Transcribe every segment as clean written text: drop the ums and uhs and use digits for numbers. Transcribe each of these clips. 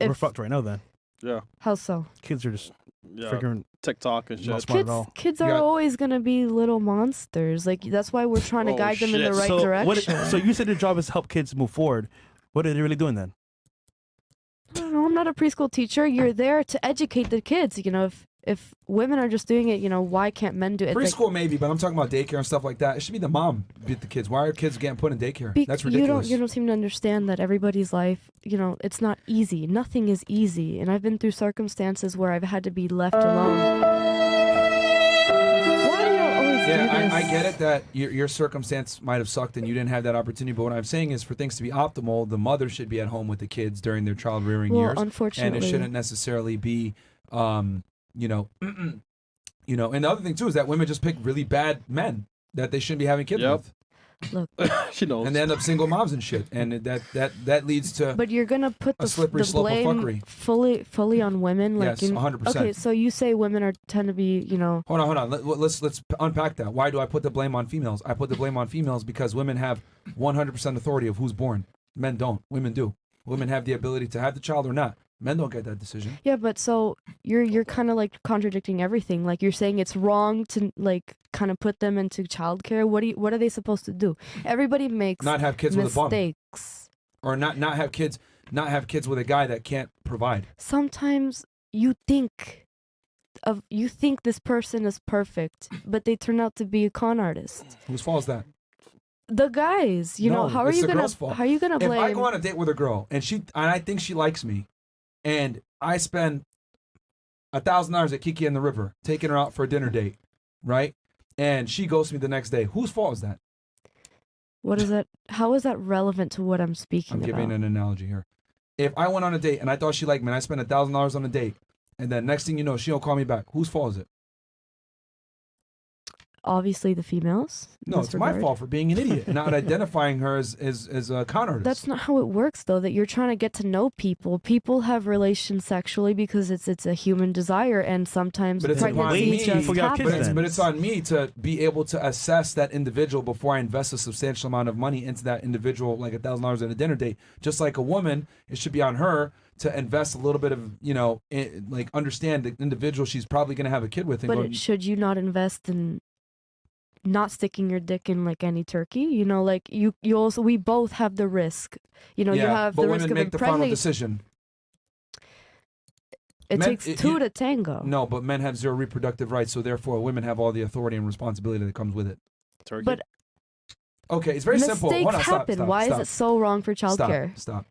We're fucked right now then. Yeah. How so? Kids are just Yeah. figuring TikTok and not shit. smart at all. Kids are always gonna be little monsters. Like that's why we're trying to Oh, guide them in the shit. right so direction. so you said your job is to help kids move forward. What are they really doing then? I don't know, I'm not a preschool teacher. You're there to educate the kids. You know, if women are just doing it, you know, why can't men do it? Preschool maybe, but I'm talking about daycare and stuff like that. It should be the mom beat the kids. Why are kids getting put in daycare? That's ridiculous. You don't seem to understand that everybody's life, you know, it's not easy. Nothing is easy. And I've been through circumstances where I've had to be left alone. Why do you always do Yeah, this? I get it that your circumstance might have sucked and you didn't have that opportunity. But what I'm saying is, for things to be optimal, the mother should be at home with the kids during their child rearing Well, years, unfortunately. and it shouldn't necessarily be, you know, you know. And the other thing too is that women just pick really bad men that they shouldn't be having kids Yep. with. Look, She knows. And they end up single moms and shit, and that leads to. but you're gonna put A slippery the slope of blame fuckery. fully on women. Like Yes, 100%. Okay, so you say women tend to be, you know. Hold on. Let's unpack that. Why do I put the blame on females? I put the blame on females because women have 100% authority of who's born. Men don't. Women do. Women have the ability to have the child or not. Men don't get that decision. Yeah, but so you're kind of like contradicting everything. Like you're saying it's wrong to like kind of put them into childcare. What are they supposed to do? Everybody makes Not have kids with a bum. mistakes. Or not have kids with a guy that can't provide. Sometimes you think this person is perfect, but they turn out to be a con artist. Whose fault is that? The guys, you know, No, how are it's you the gonna girl's fault. how are you gonna If blame? I go on a date with a girl and I think she likes me, and I spend $1,000 at Kiki in the River taking her out for a dinner date, right? And she ghosts me the next day. Whose fault is that? What is that? How is that relevant to what I'm speaking I'm about? giving an analogy here. If I went on a date and I thought she liked me and I spent $1,000 on a date, and then next thing you know, she don't call me back, whose fault is it? Obviously, the females. in No, this it's my regard. fault for being an idiot and not identifying her as a con artist. That's not how it works, though. That you're trying to get to know people. People have relations sexually because it's a human desire, and sometimes But it's upon pregnancy me. just Before you have kids, happens. then. But it's on me to be able to assess that individual before I invest a substantial amount of money into that individual, like $1,000 at a dinner date. Just like a woman, it should be on her to invest a little bit of, you know, like understand the individual she's probably going to have a kid with. And But should you not invest in not sticking your dick in like any turkey? You know, like you also, we both have the risk. You know, you have but the women risk of make the final impregnating. decision. It Men- takes two to tango. No, but men have zero reproductive rights, so therefore women have all the authority and responsibility that comes with it. Turkey. But Okay, it's very simple. mistakes Hold on, stop, happen. stop, Why stop. is it so wrong for childcare? Stop.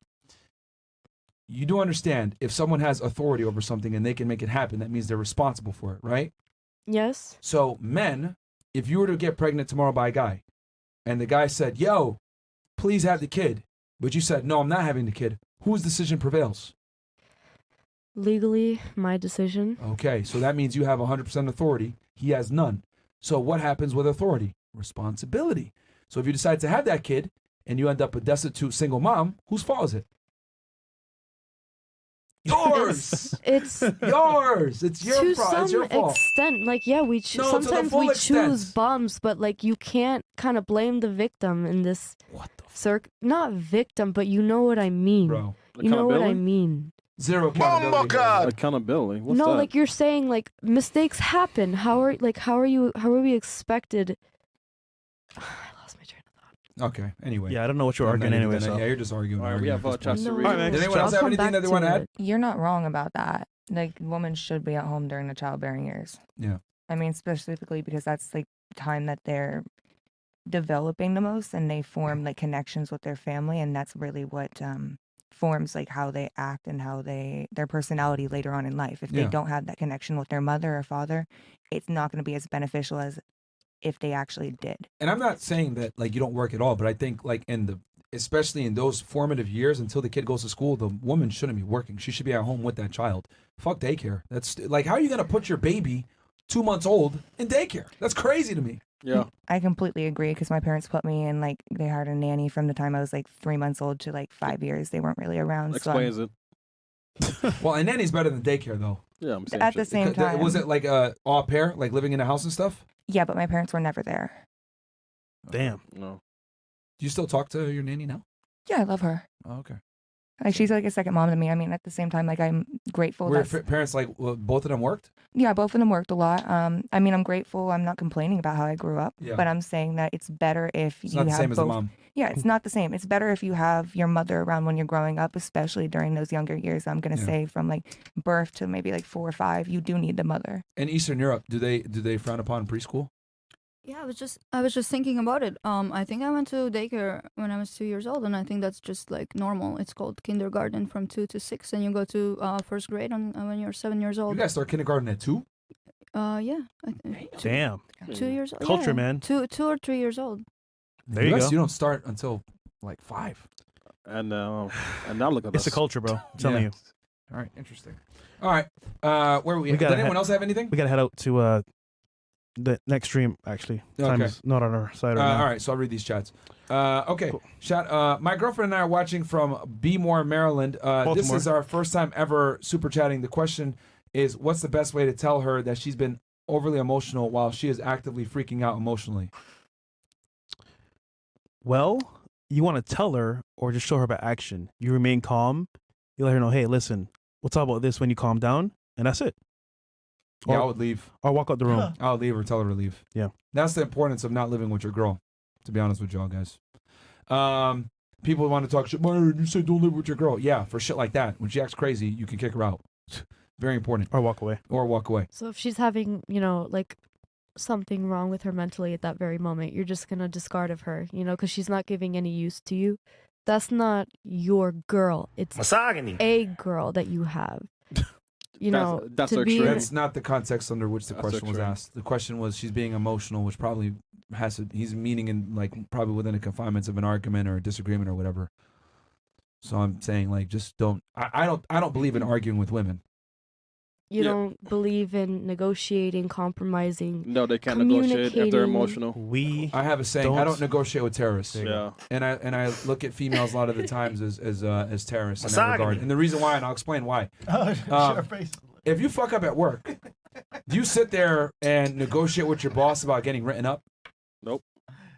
You do understand if someone has authority over something and they can make it happen, that means they're responsible for it, right? Yes. So men, if you were to get pregnant tomorrow by a guy, and the guy said, "Yo, please have the kid," but you said, "No, I'm not having the kid," whose decision prevails? Legally, my decision. Okay, so that means you have 100% authority. He has none. So what happens with authority? Responsibility. So if you decide to have that kid and you end up a destitute single mom, whose fault is it? Yours. It's Yours. It's your to fault. It's your some fault. extent, like yeah, we No, to the sometimes full we extent. choose bums, but like you can't kind of blame the victim in this What the not victim, but you know what I mean. bro? You know what I Accountability? mean. Zero accountability. Accountability. What's no, that? like you're saying, like mistakes happen. How are we expected? I lost my train of thought. Okay. Anyway. Yeah, I don't know what you're I'm arguing not even anyway. gonna- So. Yeah, you're just arguing. All right, we arguing have at this point. Chester No, Reed. All right, man. Did anyone I'll else have come anything back that they to want to it. add? You're not wrong about that. Like, women should be at home during the childbearing years. Yeah. I mean, specifically because that's like time that they're developing the most and they form like connections with their family, and that's really what forms like how they act and how their personality later on in life. If they Yeah. don't have that connection with their mother or father, it's not going to be as beneficial as if they actually did. And I'm not saying that like you don't work at all, but I think like especially in those formative years until the kid goes to school, the woman shouldn't be working. She should be at home with that child. Fuck daycare. That's like, how are you gonna put your baby 2 months old in daycare? That's crazy to me. Yeah. I completely agree because my parents put me in like they hired a nanny from the time I was like 3 months old to like 5 years. They weren't really around. So Explains it. Well, and nanny's better than daycare though. Yeah, I'm saying at the shit. same time, Was it like a au pair, like living in a house and stuff? yeah, but my parents were never there. Damn. No. Do you still talk to your nanny now? Yeah, I love her. Oh, okay. Like she's like a second mom to me. I mean, at the same time, like I'm grateful. Were your That parents like both of them worked? yeah, both of them worked a lot. I mean, I'm grateful. I'm not complaining about how I grew up, Yeah. but I'm saying that it's better if It's you not the have same as the both. mom. Yeah, it's not the same. It's better if you have your mother around when you're growing up, especially during those younger years. I'm gonna Yeah. say from like birth to maybe like 4 or 5, you do need the mother. In Eastern Europe, do they frown upon preschool? Yeah, I was just thinking about it. I think I went to daycare when I was 2 years old, and I think that's just like normal. It's called kindergarten from 2 to 6, and you go to first grade when you're 7 years You old. guys start kindergarten at 2? Yeah, I think Damn. 2 years old. Culture, yeah. man. 2 or 3 years old. There you US, go. You don't start until like 5. And now look at It's us. a culture, bro. I'm telling Yeah. you. All right, interesting. All right, where are we? We Did gotta anyone head- else have anything? We gotta head out to the next stream. Actually, time Okay. is not on our side right now. All right, so I'll read these chats. Okay, Cool. chat. My girlfriend and I are watching from Beemore, Maryland. This Baltimore. is our first time ever super chatting. The question is, what's the best way to tell her that she's been overly emotional while she is actively freaking out emotionally? Well, you want to tell her or just show her by action. You remain calm. You let her know, hey, listen, we'll talk about this when you calm down, and that's it. Yeah, I Or, would leave. or walk out the room. I'll leave or tell her to leave. Yeah. That's the importance of not living with your girl, to be honest with y'all guys. People want to talk shit. "Myron, you said don't live with your girl. Yeah, for shit like that. When she acts crazy, you can kick her out. Very important. Or walk away. Or walk away. So if she's having, like something wrong with her mentally at that very moment, you're just gonna discard of her, because she's not giving any use to you. That's not your girl. It's Misogyny. a girl that you have. That's to be extreme. That's not the context under which the That's question was extreme. asked. The question was she's being emotional, which probably he's meaning in like probably within the confinements of an argument or a disagreement or whatever. So I'm saying like just don't. I don't believe in arguing with women. You Yeah. don't believe in negotiating, compromising. No, they can't negotiate if they're Communicating. emotional. We I have a saying. I don't negotiate with terrorists. There you go. Yeah. And I look at females a lot of the times as terrorists in that Misogyny. regard. And the reason why, and I'll explain why. If you fuck up at work, do you sit there and negotiate with your boss about getting written up? Nope.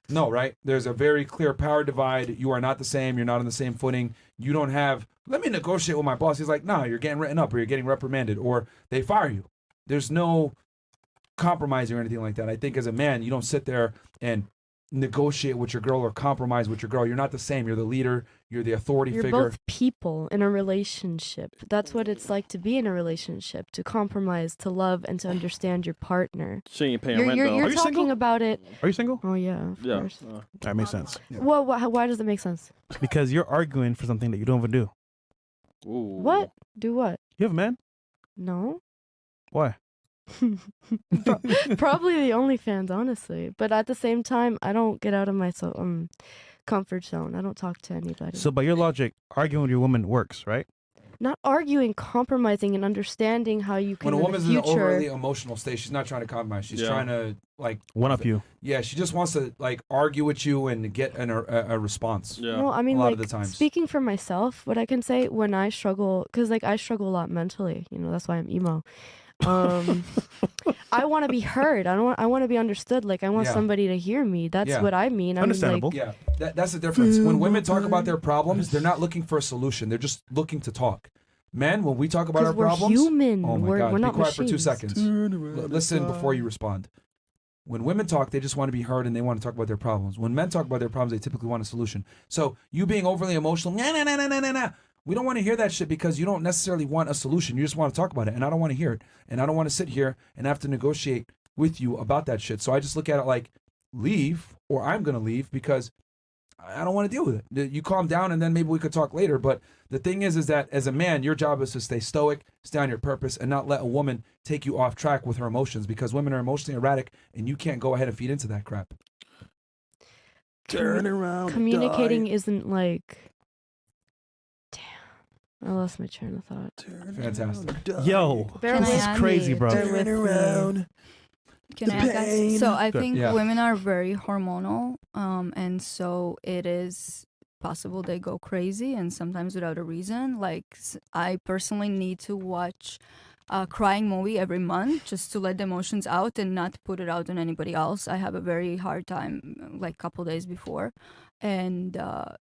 No, right? There's a very clear power divide. You are not the same. You're not on the same footing. You don't have, let me negotiate with my boss. He's like, no, you're getting written up or you're getting reprimanded or they fire you. There's no compromising or anything like that. I think as a man, you don't sit there and negotiate with your girl or compromise with your girl. You're not the same. You're the leader. You're the authority You're figure. both people in a relationship. That's what it's like to be in a relationship, to compromise, to love, and to understand your partner. She ain't paying You're, rent you're, though. you're Are you talking single? about it. Are you single? Oh, yeah, of Yeah. course. That makes sense. Well, why does it make sense? Because you're arguing for something that you don't even do. Ooh. What? Do what? You have a man? No? Why? Probably the OnlyFans, honestly. But at the same time, I don't get out of my comfort zone. I don't talk to anybody. So by your logic, arguing with your woman works, right? Not arguing, compromising, and understanding how you can When a in woman's the in an future. overly emotional state, she's not trying to compromise. She's Yeah. trying to like One up you. Yeah, she just wants to like argue with you and get a response. Yeah. No, I mean, a lot like, of the times. speaking for myself, what I can say when I struggle, because, like, I struggle a lot mentally, that's why I'm emo. I want to be heard. I want to be understood. Like, I want Yeah. somebody to hear me. That's Yeah. what I mean. I Understandable. mean, like, Yeah, that's the difference. When women talk about their problems, they're not looking for a solution. They're just looking to talk. Men, when we talk about our because we're problems, human. oh my we're God, we're be not quiet machines. for 2 seconds. Listen before you respond. When women talk, they just want to be heard and they want to talk about their problems. When men talk about their problems, they typically want a solution. So you being overly emotional, nah. We don't want to hear that shit because you don't necessarily want a solution. You just want to talk about it, and I don't want to hear it. And I don't want to sit here and have to negotiate with you about that shit. So I just look at it like, leave, or I'm going to leave because I don't want to deal with it. You calm down, and then maybe we could talk later. But the thing is that as a man, your job is to stay stoic, stay on your purpose, and not let a woman take you off track with her emotions because women are emotionally erratic, and you can't go ahead and feed into that crap. Turn around. and Communicating die. isn't like. Damn, I lost my train of thought. Fantastic. Yo, Bear this with is me. crazy, bro. Bear with me. Can I ask guys? So I Good. think Yeah. women are very hormonal, and so it is possible they go crazy, and sometimes without a reason. Like I personally need to watch a crying movie every month just to let the emotions out and not put it out on anybody else. I have a very hard time, like couple days before, and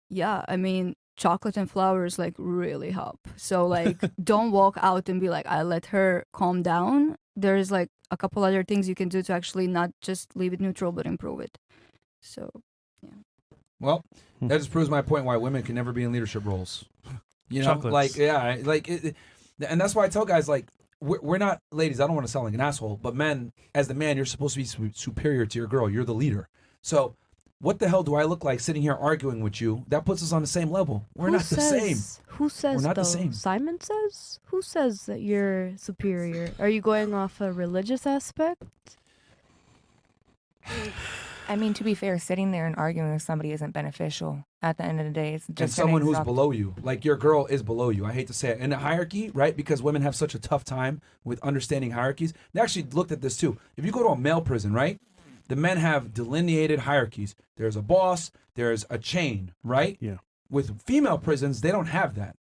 yeah, I mean, chocolate and flowers like really help. So like don't walk out and be like, I let her calm down. There's like a couple other things you can do to actually not just leave it neutral but improve it. So Well, that just proves my point why women can never be in leadership roles. You know, Chocolates. like, yeah, like, and that's why I tell guys, like, we're not, ladies, I don't want to sound like an asshole, but men, as the man, you're supposed to be superior to your girl. You're the leader. So what the hell do I look like sitting here arguing with you? That puts us on the same level. We're Who not the same. Who says not though? the same. Simon says? Who says that you're superior? Are you going off a religious aspect? I mean, to be fair, sitting there and arguing with somebody isn't beneficial. At the end of the day, it's just And gonna someone who's exhaust- below you, like your girl is below you. I hate to say it. In the hierarchy, right? Because women have such a tough time with understanding hierarchies. They actually looked at this too. If you go to a male prison, right? The men have delineated hierarchies. There's a boss, there's a chain, right? Yeah. With female prisons, they don't have that,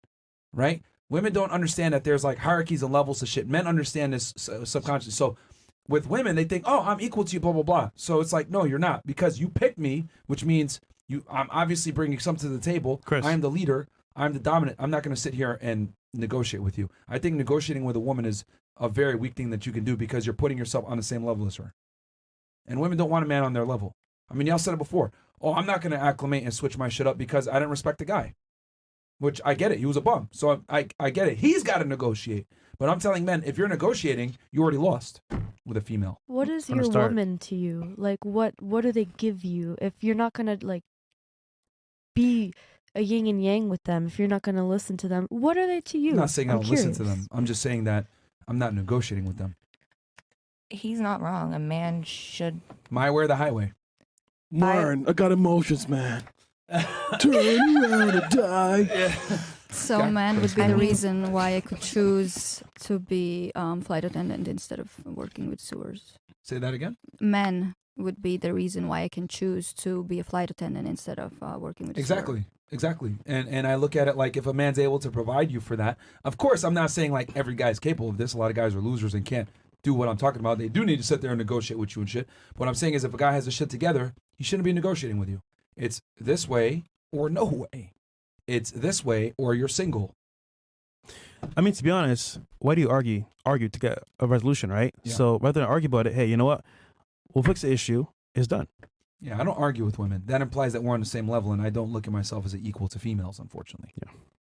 right? Women don't understand that there's like hierarchies and levels of shit. Men understand this subconsciously. So with women, they think, oh, I'm equal to you, blah, blah, blah. So it's like, no, you're not, because you picked me, which means I'm obviously bringing something to the table. Chris. I am the leader. I'm the dominant. I'm not going to sit here and negotiate with you. I think negotiating with a woman is a very weak thing that you can do because you're putting yourself on the same level as her. And women don't want a man on their level. I mean, y'all said it before. Oh, I'm not going to acclimate and switch my shit up because I didn't respect the guy. Which I get it. He was a bum. So I get it. He's got to negotiate. But I'm telling men, if you're negotiating, you already lost with a female. What is From your the start. woman to you? Like what do they give you if you're not gonna like be a yin and yang with them, if you're not gonna listen to them? What are they to you? I'm not saying I I'm don't listen to curious. them. I'm just saying that I'm not negotiating with them. He's not wrong. A man should. My way or the highway. Martin, I got emotions, man. Turn around and die. So Okay. man would be I the mean- reason why I could choose to be flight attendant instead of working with sewers. Say that again. Men would be the reason why I can choose to be a flight attendant instead of working with sewer. Exactly. And I look at it like if a man's able to provide you for that. Of course, I'm not saying like every guy's capable of this. A lot of guys are losers and can't do what I'm talking about. They do need to sit there and negotiate with you and shit. What I'm saying is if a guy has his shit together, he shouldn't be negotiating with you. It's this way or no way. It's this way or you're single. I mean, to be honest, why do you argue to get a resolution, right? Yeah. So rather than argue about it, hey, you know what? We'll fix the issue. It's done. Yeah, I don't argue with women. That implies that we're on the same level, and I don't look at myself as an equal to females, unfortunately.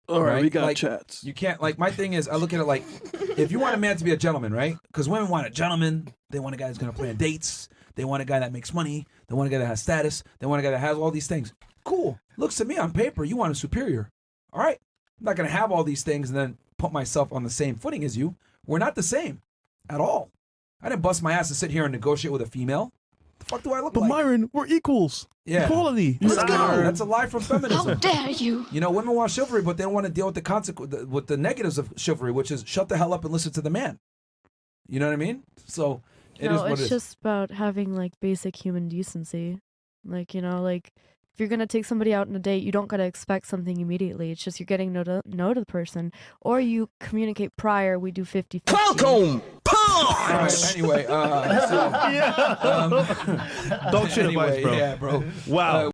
All right, we Right? got Like, chats. You can't, like, my thing is, I look at it like, if you want a man to be a gentleman, right? Because women want a gentleman. They want a guy who's going to plan dates. They want a guy that makes money. They want a guy that has status. They want a guy that has all these things. Cool. Looks to me on paper, you want a superior. All right. I'm not going to have all these things and then put myself on the same footing as you. We're not the same at all. I didn't bust my ass to sit here and negotiate with a female. The fuck do I look But like? Myron, we're equals. Yeah. Equality. Let's Let's go. go. That's a lie from feminism. How dare you? You know, women want chivalry, but they don't want to deal with the with the negatives of chivalry, which is shut the hell up and listen to the man. You know what I mean? So it is No, what it's it is. just about having like basic human decency. Like, you know, like if you're gonna take somebody out on a date, you don't gotta expect something immediately. It's just you're getting know to the person, or you communicate prior. We do 50-50. All right, anyway, Dog shit advice, bro. Yeah, bro. Wow.